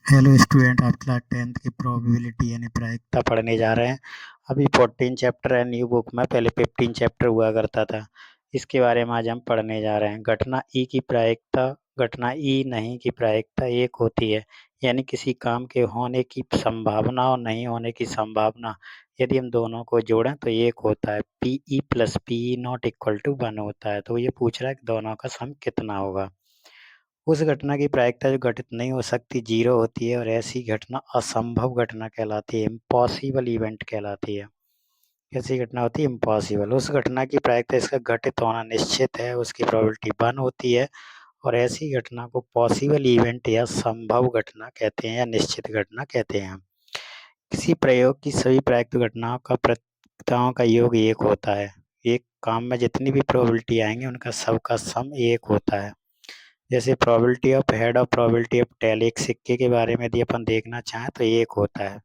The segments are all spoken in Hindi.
हेलो स्टूडेंट, आप क्लास 10th की प्रोबेबिलिटी यानी प्रायिकता पढ़ने जा रहे हैं। अभी 14 चैप्टर है न्यू बुक में, पहले 15 चैप्टर हुआ करता था। इसके बारे में आज हम पढ़ने जा रहे हैं। घटना ई की प्रायिकता, घटना ई नहीं की प्रायिकता एक होती है, यानी किसी काम के होने की संभावना और नहीं होने की संभावना यदि हम दोनों को जोड़ें तो एक होता है। P E plus P E not equal to 1 होता है। तो ये पूछ रहा है कि दोनों का सम कितना होगा। उस घटना की प्रायिकता जो घटित नहीं हो सकती 0 होती है और ऐसी घटना असंभव घटना कहलाती है, इम्पॉसिबल इवेंट कहलाती है। ऐसी घटना होती है इम्पॉसिबल। उस घटना की प्रायिकता इसका घटित होना निश्चित है, उसकी प्रोबेबिलिटी 1 होती है और ऐसी घटना को पॉसिबल इवेंट या संभव घटना कहते हैं या निश्चित घटना कहते हैं। किसी प्रयोग की सभी प्रायिकता घटनाओं का प्रायिकताओं का योग एक होता है। एक काम में जितनी भी प्रोबेबिलिटी आएंगी उनका सबका सम एक होता है। जैसे प्रोबेबिलिटी ऑफ हेड और प्रोबेबिलिटी ऑफ टेल, एक सिक्के के बारे में यदि अपन देखना चाहें तो एक होता है।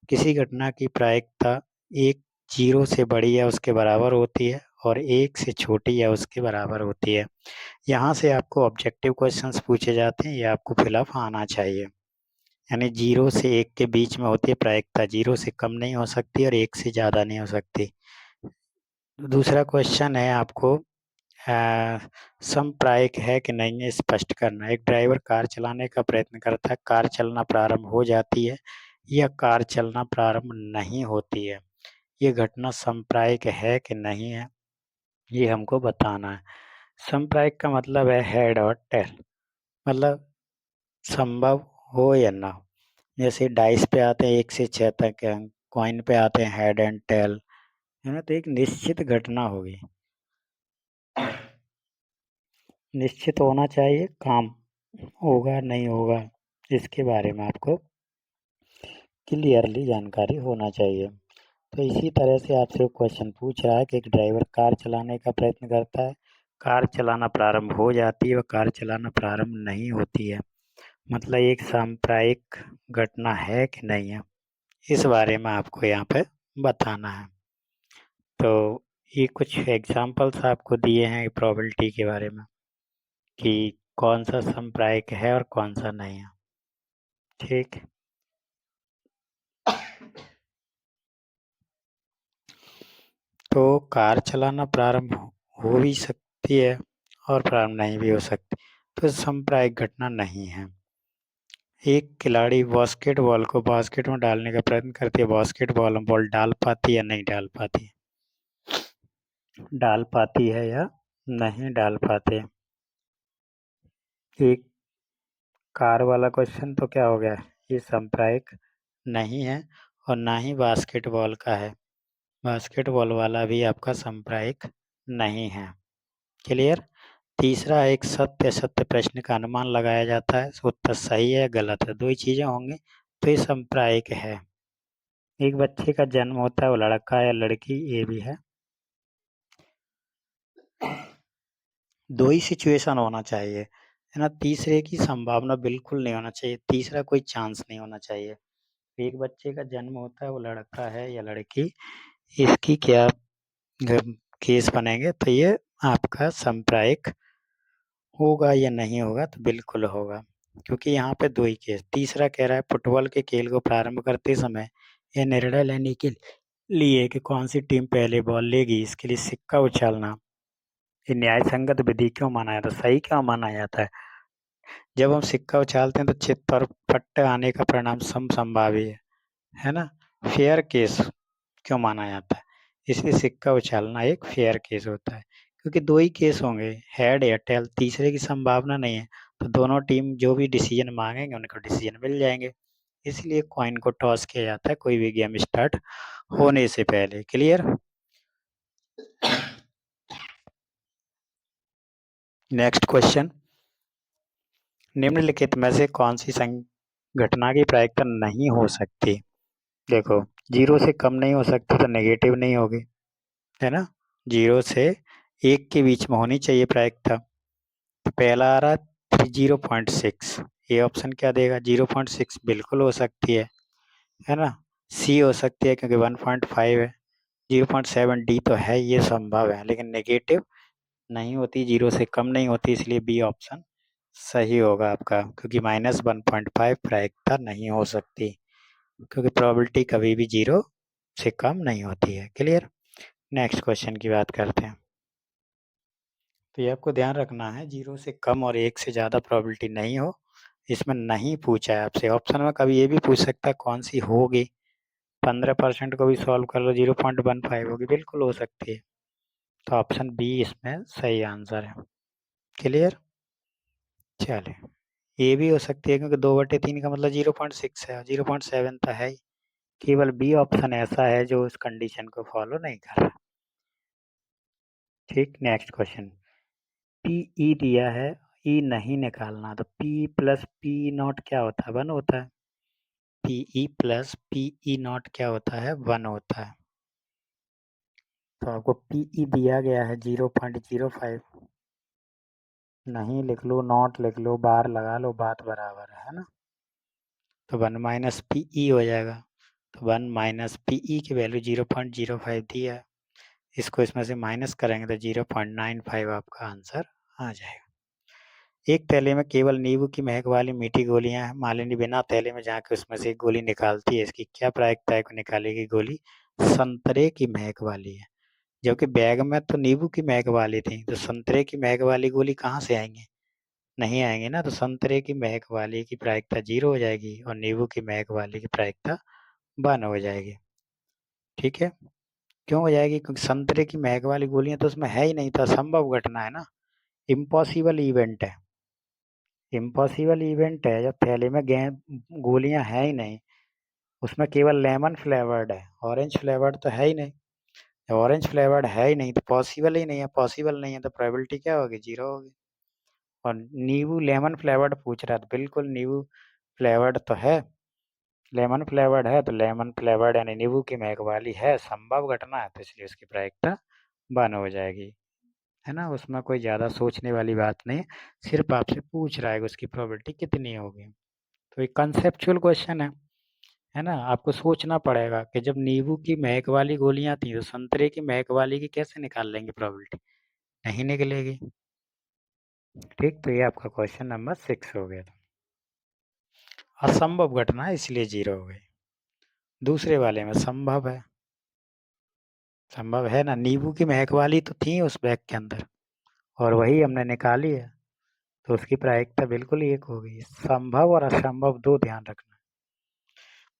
किसी घटना की प्रायिकता एक 0 से बड़ी या उसके बराबर होती है और 1 से छोटी या उसके बराबर होती है। यहाँ से आपको ऑब्जेक्टिव क्वेश्चंस पूछे जाते हैं, ये आपको फिलअप आना चाहिए। यानी 0 से 1 के बीच में होती है प्रायिकता, 0 से कम नहीं हो सकती और 1 से ज़्यादा नहीं हो सकती। दूसरा क्वेश्चन है आपको समप्रायिक है कि नहीं है स्पष्ट करना। एक ड्राइवर कार चलाने का प्रयत्न करता है, कार चलना प्रारंभ हो जाती है या कार चलना प्रारंभ नहीं होती है। ये घटना समप्रायिक है कि नहीं है, ये हमको बताना है। समप्रायिक का मतलब है हेड और टेल, मतलब संभव हो या ना हो। जैसे डाइस पे आते हैं 1 से 6 तक अंक, कॉइन पे आते हैं हेड एंड टेल, है ना। तो एक निश्चित घटना होगी, निश्चित होना चाहिए काम होगा नहीं होगा, इसके बारे में आपको क्लियरली जानकारी होना चाहिए। तो इसी तरह से आपसे क्वेश्चन पूछ रहा है कि एक ड्राइवर कार चलाने का प्रयत्न करता है, कार चलाना प्रारंभ हो जाती है और कार चलाना प्रारंभ नहीं होती है। मतलब एक सांप्रायिक घटना है कि नहीं है, इस बारे में आपको यहाँ पे बताना है। तो ये कुछ एग्जांपल्स आपको दिए हैं प्रोबेबिलिटी के बारे में कि कौन सा सांप्रायिक है और कौन सा नहीं है। ठीक, तो कार चलाना प्रारंभ हो भी सकती है और प्रारंभ नहीं भी हो सकती, तो सांप्रायिक घटना नहीं है। एक खिलाड़ी बास्केटबॉल को बास्केट में डालने का प्रयत्न करती है, बास्केटबॉल में बॉल डाल पाती है या नहीं डाल पाती, डाल पाती है या नहीं डाल पाते। एक कार वाला क्वेश्चन तो क्या हो गया, ये सांप्रायिक नहीं है और ना ही बास्केटबॉल का है। बास्केटबॉल वाला भी आपका सांप्रायिक नहीं है। क्लियर। तीसरा, एक सत्य असत्य प्रश्न का अनुमान लगाया जाता है, उत्तर सही है गलत है, दो ही चीजें होंगी तो ये सांप्रायिक है। एक बच्चे का जन्म होता है, वो लड़का या लड़की, ये भी है। दो ही सिचुएशन होना चाहिए, है ना। तीसरे की संभावना बिल्कुल नहीं होना चाहिए, तीसरा कोई चांस नहीं होना चाहिए। एक बच्चे का जन्म होता है, वो लड़का है या लड़की, इसकी क्या केस बनेंगे, तो ये आपका सांप्रायिक होगा या नहीं होगा, तो बिल्कुल होगा, क्योंकि यहाँ पे दो ही केस। तीसरा कह रहा है फुटबॉल के खेल को प्रारंभ करते समय यह निर्णय लेने के लिए कि कौन सी टीम पहले बॉल लेगी, इसके लिए सिक्का उछालना ये न्याय संगत विधि क्यों माना जाता है, सही क्यों माना जाता है। जब हम सिक्का उछालते हैं तो चित पर पट्टे आने का परिणाम संभावी है ना। फेयर केस क्यों माना जाता है, इसलिए सिक्का उछालना एक फेयर केस होता है। क्योंकि दो ही केस होंगे, हेड या टेल, तीसरे की संभावना नहीं है, तो दोनों टीम जो भी डिसीजन मांगेंगे उनको डिसीजन मिल जाएंगे। इसलिए कॉइन को टॉस किया जाता है कोई भी गेम स्टार्ट होने से पहले। क्लियर। नेक्स्ट क्वेश्चन, निम्नलिखित में से कौन सी घटना की प्रायिकता नहीं हो सकती। देखो, 0 से कम नहीं हो सकती तो नेगेटिव नहीं होगी, है ना। 0 से 1 के बीच में होनी चाहिए प्रायिकता। तो पहला आ रहा है 0.6, ये ऑप्शन क्या देगा, 0.6 बिल्कुल हो सकती है ना। सी हो सकती है क्योंकि 1.5 है। 0.7 डी तो है, ये संभव है, लेकिन नेगेटिव नहीं होती, 0 से कम नहीं होती, इसलिए बी ऑप्शन सही होगा आपका, क्योंकि -1.5 प्रायिकता नहीं हो सकती, क्योंकि प्रोबेबिलिटी कभी भी 0 से कम नहीं होती है। क्लियर। नेक्स्ट क्वेश्चन की बात करते हैं। तो ये आपको ध्यान रखना है, 0 से कम और 1 से ज़्यादा प्रोबेबिलिटी नहीं हो। इसमें नहीं पूछा है आपसे, ऑप्शन में कभी ये भी पूछ सकता है कौन सी होगी। 15% को भी सॉल्व कर लो, 0.15 होगी, बिल्कुल हो सकती है। तो ऑप्शन बी इसमें सही आंसर है। क्लियर। चलिए, ये भी हो सकती है, क्योंकि 2/3 का मतलब 0.6 है, 0.7 तो है ही। केवल बी ऑप्शन ऐसा है जो उस कंडीशन को फॉलो नहीं कर रहा। ठीक। Next question. पी ई दिया है, ई नहीं निकालना, तो पी प्लस पी नॉट क्या होता है? 1 होता है। P E plus P E not क्या होता है? 1 होता है। तो आपको पी ई दिया गया है 0.05, नहीं लिख लो, नॉट लिख लो, बार लगा लो, बात बराबर है ना। तो 1 माइनस पी ई हो जाएगा। तो 1 माइनस पी ई की वैल्यू 0.05 दिया है, इसको इसमें से माइनस करेंगे तो 0.95 आपका आंसर आ जाएगा। एक थैले में केवल नींबू की महक वाली मीठी गोलियां हैं। मालिनी बिना थैले में जाकर उसमें से एक गोली निकालती है, इसकी क्या प्रायिकता है कि निकालेगी गोली संतरे की महक वाली है? जबकि बैग में तो नींबू की महक वाली थी, तो संतरे की महक वाली गोली कहाँ से आएंगे? नहीं आएंगे ना। तो संतरे की महक वाली की प्रायिकता 0 हो जाएगी और नींबू की महक वाली की प्रायिकता 1 हो जाएगी। ठीक है। क्यों हो जाएगी? क्योंकि संतरे की महक वाली गोलियां तो उसमें है ही नहीं, तो असंभव घटना है ना, इम्पॉसिबल इवेंट है। इम्पॉसिबल इवेंट है जब थैले में गोलियां है ही नहीं, उसमें केवल लेमन फ्लेवर्ड है, ऑरेंज फ्लेवर्ड तो है ही नहीं। जब ऑरेंज फ्लेवर्ड है ही नहीं तो पॉसिबल ही नहीं है, पॉसिबल नहीं है तो प्रोबेबिलिटी क्या होगी? 0 होगी। और नींबू लेमन फ्लेवर्ड पूछ रहा था, बिल्कुल नींबू फ्लेवर्ड तो है, लेमन फ्लेवर्ड है, तो लेमन फ्लेवर्ड यानी नींबू की महक वाली है, संभव घटना है, तो इसलिए उसकी प्रायिकता 1 हो जाएगी। है ना, उसमें कोई ज़्यादा सोचने वाली बात नहीं, सिर्फ आपसे पूछ रहा है कि उसकी प्रोबेबिलिटी कितनी होगी। तो एक कंसेप्चुअल क्वेश्चन है ना। आपको सोचना पड़ेगा कि जब नींबू की महक वाली गोलियां थी तो संतरे की महक वाली की कैसे निकाल लेंगे प्रोबेबिलिटी? नहीं निकलेगी। ठीक। तो ये आपका क्वेश्चन नंबर 6 हो गया था। असंभव घटना है इसलिए 0 हो गई। दूसरे वाले में संभव है, संभव है ना। नींबू की महक वाली तो थी उस बैग के अंदर और वही हमने निकाली है, तो उसकी प्रायिकता बिल्कुल ही 1 हो गई। संभव और असंभव दो ध्यान रखना।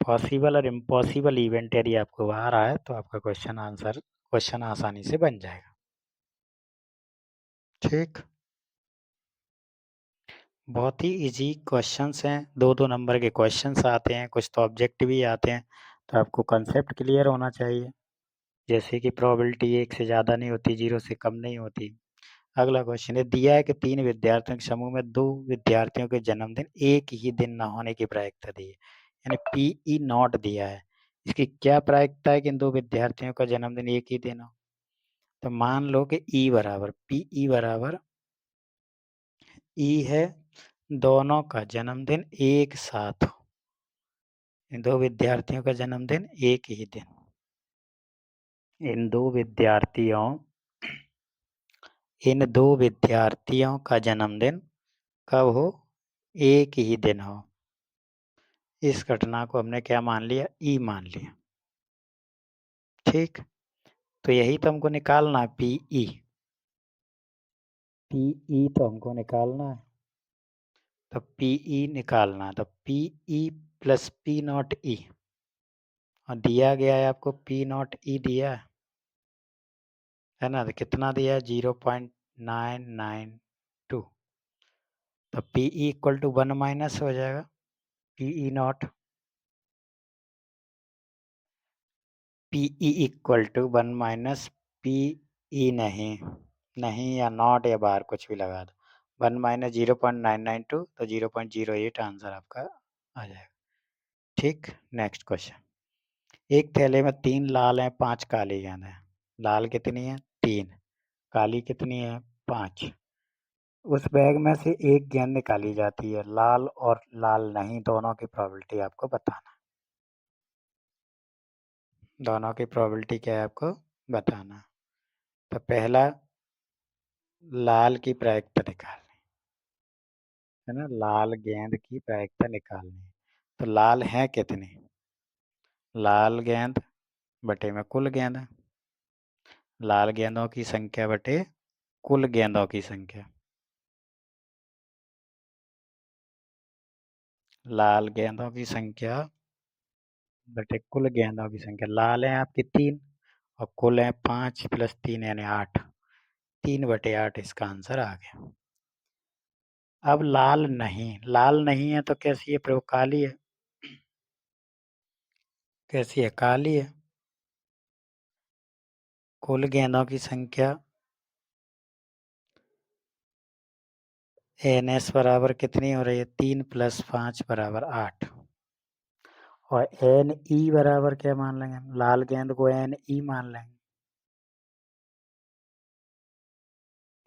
पॉसिबल और इम्पॉसिबल इवेंट यदि आपको आ रहा है तो आपका क्वेश्चन आसानी से बन जाएगा। ठीक। बहुत ही इजी क्वेश्चंस हैं, 2-2 नंबर के क्वेश्चंस आते हैं, कुछ तो ऑब्जेक्टिव भी आते हैं, तो आपको कंसेप्ट क्लियर होना चाहिए। जैसे कि प्रोबेबिलिटी 1 से ज़्यादा नहीं होती, 0 से कम नहीं होती। अगला क्वेश्चन है, दिया है कि 3 विद्यार्थियों के समूह में 2 विद्यार्थियों के जन्मदिन एक ही दिन न होने की प्रायिकता दी है, यानी पी नॉट दिया है। इसकी क्या प्रायिकता है कि इन 2 विद्यार्थियों का जन्मदिन एक ही दिन हो? तो मान लो कि ई बराबर पी बराबर ई है, दोनों का जन्मदिन एक साथ हो, इन 2 विद्यार्थियों का जन्मदिन एक ही दिन। इन 2 विद्यार्थियों इन 2 विद्यार्थियों का जन्मदिन कब हो? एक ही दिन हो। इस घटना को हमने क्या मान लिया? ई मान लिया। ठीक। तो यही तो हमको निकालना है, पीई तो हमको निकालना है। तो पीई निकालना है, तो पीई प्लस पी नॉट ई, और दिया गया है आपको पी नॉट ई दिया है ना, तो कितना दिया है? 0.992। तो पीई इक्वल टू 1 माइनस हो जाएगा PE not, PE equal to 1 minus PE, नहीं नहीं, या नॉट या बार कुछ भी लगा दो, 1 माइनस 0.992, तो 0.08 आंसर आपका आ जाएगा। ठीक। Next question. एक थैले में 3 लाल हैं, 5 काली गेंद हैं। लाल कितनी है? 3। काली कितनी है? 5। उस बैग में से एक गेंद निकाली जाती है, लाल और लाल नहीं दोनों की प्रोबेबिलिटी आपको बताना। दोनों की प्रोबेबिलिटी क्या है आपको बताना। तो पहला, लाल की प्रायिकता निकालनी। है ना, लाल गेंद की प्रायिकता निकालनी है। तो लाल है कितने, लाल गेंद बटे में कुल गेंद, लाल गेंदों की संख्या बटे कुल गेंदों की संख्या, लाल गेंदों की संख्या बटे कुल गेंदों की संख्या। लाल है आपकी 3 और कुल है 5 प्लस 3 यानी 8, 3/8 इसका आंसर आ गया। अब लाल नहीं है तो कैसी है प्रयोग, काली है, कैसी है, काली है। कुल गेंदों की संख्या NS बराबर कितनी हो रही है, 3 + 5 = 8, और NE बराबर क्या मान लेंगे, लाल गेंद को NE मान लेंगे,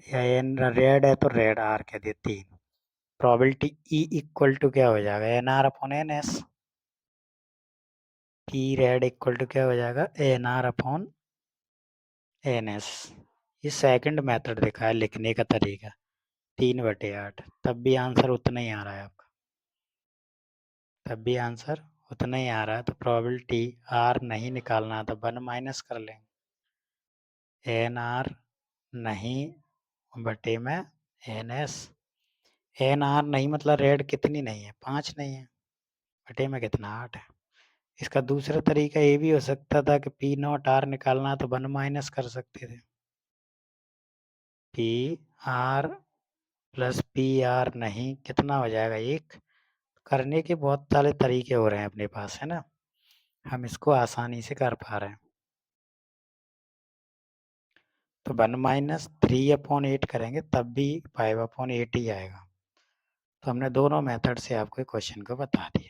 या एन रेड है तो रेड R कह दिए 3। प्रोबेबिलिटी E इक्वल टू क्या हो जाएगा, NR/NS। P red equal to क्या हो जाएगा, NR/NS। ये सेकंड मेथड दिखा है लिखने का तरीका, 3/8, तब भी आंसर उतना ही आ रहा है आपका, तब भी आंसर उतना ही आ रहा है। तो प्रोबेबिलिटी R नहीं निकालना तो 1 माइनस कर लेंगे, NR नहीं बटे में NS। NR नहीं मतलब रेड कितनी नहीं है, 5 नहीं है, बटे में कितना 8 है। इसका दूसरा तरीका ये भी हो सकता था कि P0 R निकालना तो 1 माइनस कर सकते थे, PR प्लस PR नहीं कितना हो जाएगा 1। करने के बहुत सारे तरीके हो रहे हैं अपने पास, है ना, हम इसको आसानी से कर पा रहे हैं। तो 1 माइनस 3/8 करेंगे तब भी 5/8 ही आएगा। तो हमने दोनों मेथड से आपको क्वेश्चन को बता दिया।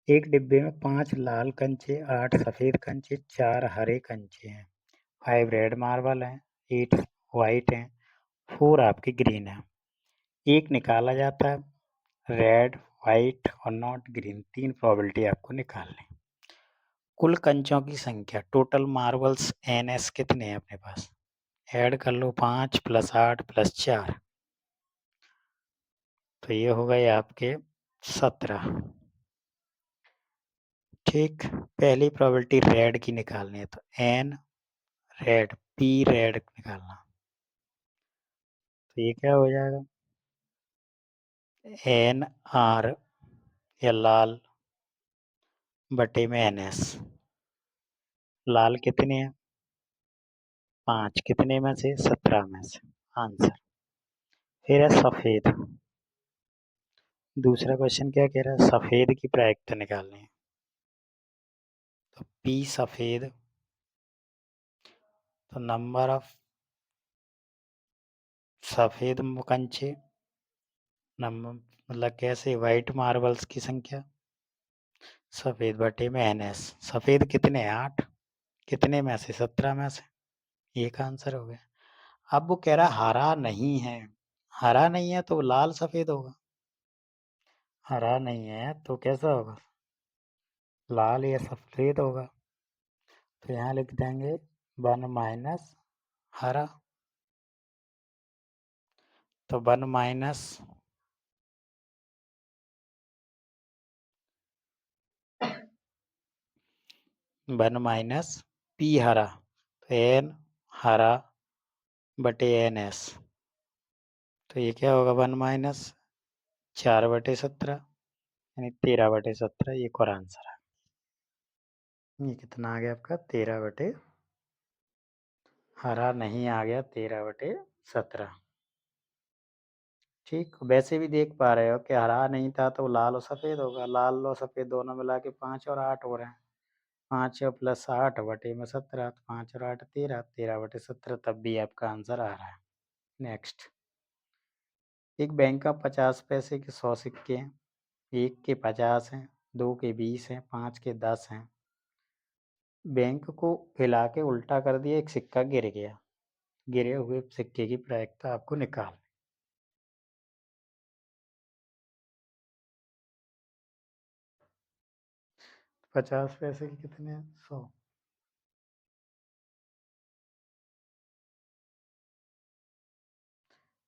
एक डिब्बे में 5 लाल कंचे, 8 सफ़ेद कंचे, 4 हरे कंचे हैं, 5 रेड मार्बल हैं, 8 वाइट हैं, 4 आपके ग्रीन हैं। एक निकाला जाता है, रेड, वाइट और नॉट ग्रीन, 3 प्रोबेबिलिटी आपको निकालनी। कुल कंचों की संख्या, टोटल मार्बल्स NS कितने हैं अपने पास, ऐड कर लो, 5 + 8 + 4, तो ये हो गए आपके 17। ठीक, पहली प्रोबेबिलिटी रेड की निकालनी है, तो N रेड, P रेड निकालना, तो ये क्या हो जाएगा, NR या लाल बटे में NS। लाल कितने हैं, 5, कितने में से, 17 में से, आंसर। फिर है सफ़ेद, दूसरा क्वेश्चन क्या कह रहा है, सफ़ेद की प्रायिकता निकालनी है, तो P सफ़ेद, तो नंबर ऑफ सफ़ेद कंचे, नंबर मतलब कैसे, वाइट मार्बल्स की संख्या, सफ़ेद बटे में NS। सफ़ेद कितने हैं, 8, कितने में से, 17 में से, एक आंसर हो गया। अब वो कह रहा है हरा नहीं है, हरा नहीं है तो लाल सफ़ेद होगा, हरा नहीं है तो कैसा होगा, लाल या सफ़ेद होगा। तो यहाँ लिख देंगे 1 माइनस हरा, तो 1 माइनस 1 माइनस P हरा, तो N हरा बटे NS, तो ये क्या होगा, 1 माइनस 4/17 यानी 13/17, एक और आंसर है। ये कितना आ गया आपका, 13/, हरा नहीं आ गया 13/17। ठीक, वैसे भी देख पा रहे हो कि हरा नहीं था तो लाल और सफ़ेद होगा, लाल और सफ़ेद दोनों मिला के 5 और 8 हो रहे हैं, 5 + 8 बटे में 17, 5 और 8 13, 13/17, तब भी आपका आंसर आ रहा है। नेक्स्ट, एक बैंक का 50 पैसे के 100 सिक्के हैं, 1 के 50 हैं, 2 के 20 हैं, 5 के 10 हैं। बैंक को हिला के उल्टा कर दिया, एक सिक्का गिर गया, गिरे हुए सिक्के की प्रायिकता आपको निकाल। 50 पैसे के कितने हैं, 100,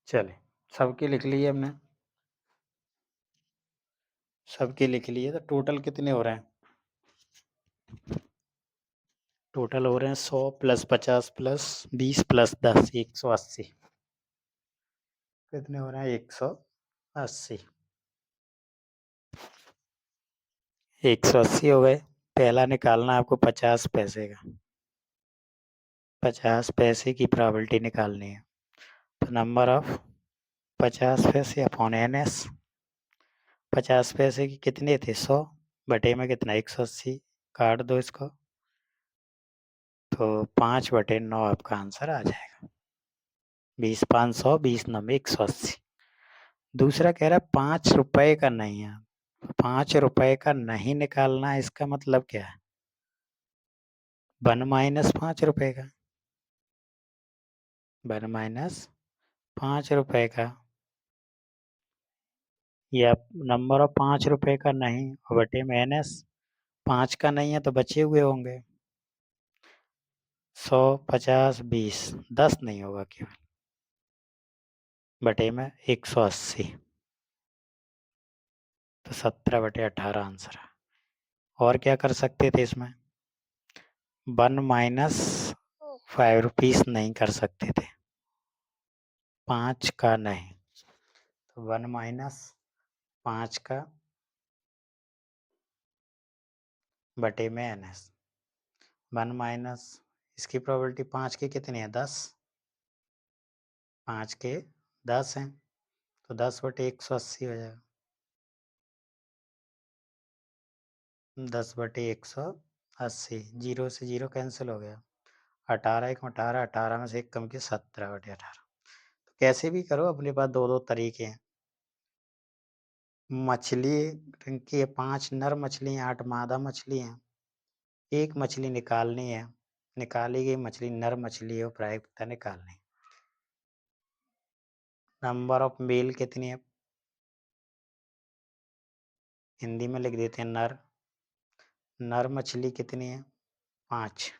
चले सबके लिख लिए हमने। सबके लिख लिए, तो टोटल कितने हो रहे हैं? टोटल हो रहे हैं 100 + 50 + 20 + 10 180। कितने हो रहे हैं? 180। 180 हो गए। पहला निकालना है आपको 50 पैसे का। 50 पैसे की प्रोबेबिलिटी निकालनी है। तो नंबर ऑफ 50 पैसे अपॉन NS। 50 पैसे की कितने थे? 100 बटे में कितना? 180। काट दो इसको, तो 5/9 आपका आंसर आ जाएगा। 20 500, 20 9 180। दूसरा कह रहा है 5 रुपए का नहीं है। 5 रुपए का नहीं निकालना है, इसका मतलब क्या है? 1 - 5 रुपए का। 1 - 5 रुपए का, या नंबर ऑफ 5 रुपए का नहीं बटे में NS। 5 का नहीं है तो बचे हुए होंगे 100 50 20, 10 नहीं होगा केवल, बटे में 180। तो 17/18 आंसर है। और क्या कर सकते थे इसमें? 1 - 5 रुपीस नहीं कर सकते थे, 5 का नहीं। तो 1 - 5 का बटे में NS। 1 - इसकी प्रोबेबिलिटी 5 की कितनी है? 10। 5 के 10 हैं, तो 10/180 हो जाएगा। 10/180, 0 से 0 कैंसिल हो गया। 18 1 18, 18 में से 1 कम किया, 17/18। तो कैसे भी करो, अपने पास दो दो तरीके हैं। मछली की 5 नर मछली, 8 मादा मछली हैं। एक मछली निकालनी है, निकाली गई मछली नर मछली है, प्रायिकता निकालनी। नंबर ऑफ मेल कितनी है? हिंदी में लिख देते हैं नर। नर मछली कितनी है? 5।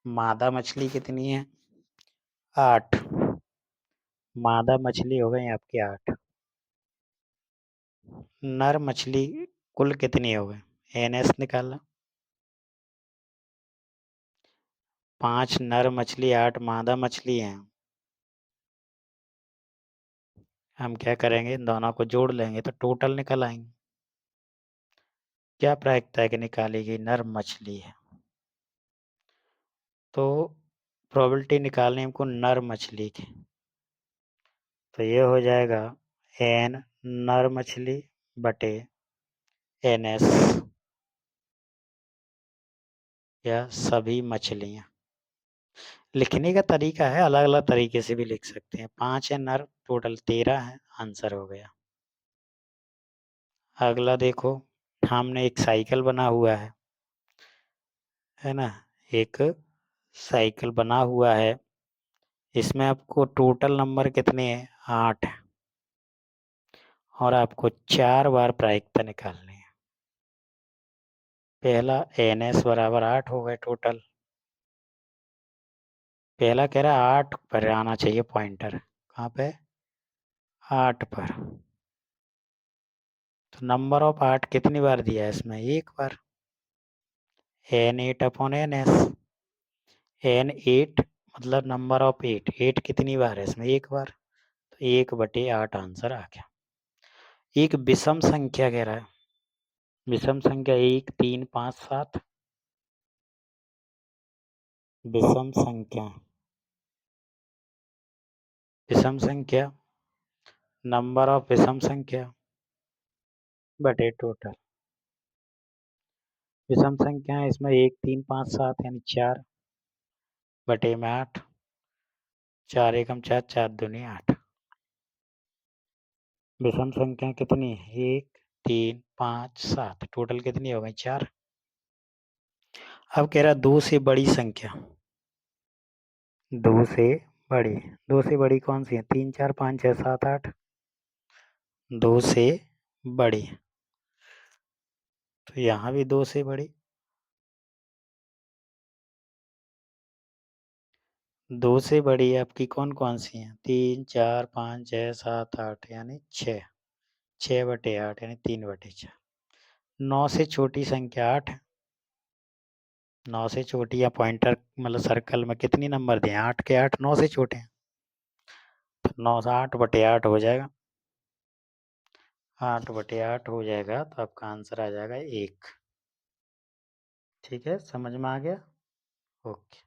मादा मछली कितनी है? 8। मादा मछली हो गई आपकी 8। नर मछली कुल कितनी हो गई? NS निकालना। 5 नर मछली, 8 मादा मछली हैं। हम क्या करेंगे? इन दोनों को जोड़ लेंगे तो टोटल निकल आएंगे। क्या प्रायिकता है कि निकाली गई नर मछली है? तो प्रोबेबिलिटी निकालनी हमको नर मछली की। तो ये हो जाएगा N नर मछली बटे NS, या सभी मछलियाँ। लिखने का तरीका है, अलग अलग तरीके से भी लिख सकते हैं। 5 है नर, टोटल 13 है, आंसर हो गया। अगला देखो, हमने एक साइकिल बना हुआ है ना? एक साइकिल बना हुआ है, इसमें आपको टोटल नंबर कितने हैं? 8 है, और आपको 4 बार प्रायिकता निकालनी है। पहला NS बराबर 8 हो गए टोटल। पहला कह रहा है 8 पर आना चाहिए पॉइंटर। कहाँ पे? 8 पर। तो नंबर ऑफ 8 कितनी बार दिया है इसमें? एक बार। N8 upon NS। N8 मतलब नंबर ऑफ 8। 8 कितनी बार है इसमें? एक बार। तो 1/8 आंसर आ गया। एक विषम संख्या कह रहा है। विषम संख्या 1 3 5 7। विषम संख्या, विषम संख्या, नंबर ऑफ विषम संख्या बटे टोटल। विषम संख्या है इसमें 1 3 5 7, यानी 4 बटे में 8। 4 एकम 4, 4 दूनी 8। विषम संख्या कितनी है? 1 3 5 7, टोटल कितनी हो गई? 4। अब कह रहा 2 से बड़ी संख्या। 2 से बड़ी। 2 से बड़ी कौन सी है? 3 4 5 6 7 8। 2 से बड़ी, तो यहाँ भी 2 से बड़ी। 2 से बड़ी आपकी कौन कौन सी हैं? 3 4 5 6 7 8, यानी 6। 6/8 यानी 3/4। 9 से छोटी संख्या 8। 9 से छोटी या पॉइंटर मतलब सर्कल में कितनी नंबर दिए? 8 के 8 9 से छोटे हैं। तो 9 से 8/8 हो जाएगा। 8/8 हो जाएगा तो आपका आंसर आ जाएगा 1। ठीक है, समझ में आ गया? ओके।